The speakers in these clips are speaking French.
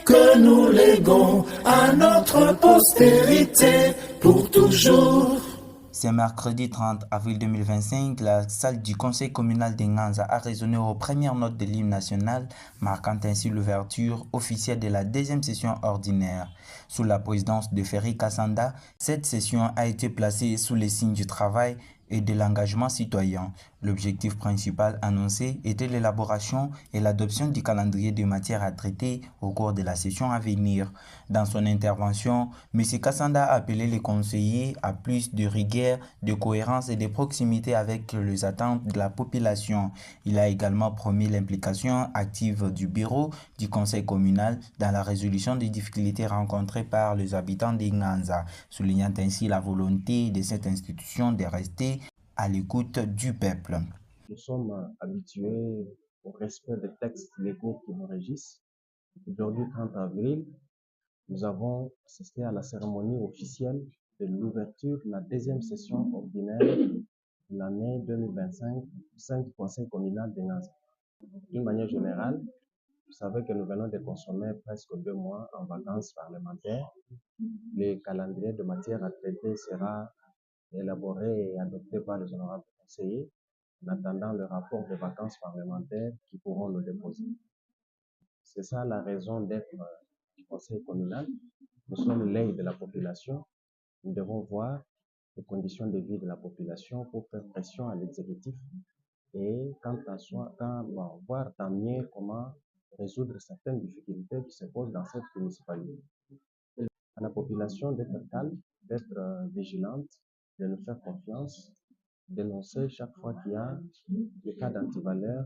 que nous léguons à notre postérité pour toujours. Ce mercredi 30 avril 2025, la salle du conseil communal de Nganza a résonné aux premières notes de l'hymne national, marquant ainsi l'ouverture officielle de la deuxième session ordinaire. Sous la présidence de Ferry Kassanda, cette session a été placée sous les signes du travail et de l'engagement citoyen. L'objectif principal annoncé était l'élaboration et l'adoption du calendrier de matières à traiter au cours de la session à venir. Dans son intervention, M. Kassanda a appelé les conseillers à plus de rigueur, de cohérence et de proximité avec les attentes de la population. Il a également promis l'implication active du bureau du conseil communal dans la résolution des difficultés rencontrées par les habitants de Nganza, soulignant ainsi la volonté de cette institution de rester à l'écoute du peuple. Nous sommes habitués au respect des textes légaux qui nous régissent. Aujourd'hui, 30 avril, nous avons assisté à la cérémonie officielle de l'ouverture de la deuxième session ordinaire de l'année 2025 du conseil communal de Nganza. D'une manière générale, vous savez que nous venons de consommer presque 2 mois en vacances parlementaires. Le calendrier de matière à traiter sera élaboré et adopté par les honorables conseillers en attendant le rapport de vacances parlementaires qui pourront le déposer. C'est ça la raison d'être du conseil communal. Nous sommes l'œil de la population. Nous devons voir les conditions de vie de la population pour faire pression à l'exécutif et voir tant mieux comment résoudre certaines difficultés qui se posent dans cette municipalité. À la population d'être calme, d'être vigilante, de nous faire confiance, dénoncer chaque fois qu'il y a des cas d'antivaleurs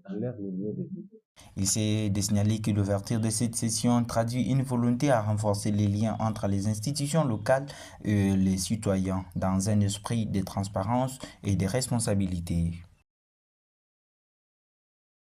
dans leur milieu de vie. Il s'est de signaler que l'ouverture de cette session traduit une volonté à renforcer les liens entre les institutions locales et les citoyens dans un esprit de transparence et de responsabilité.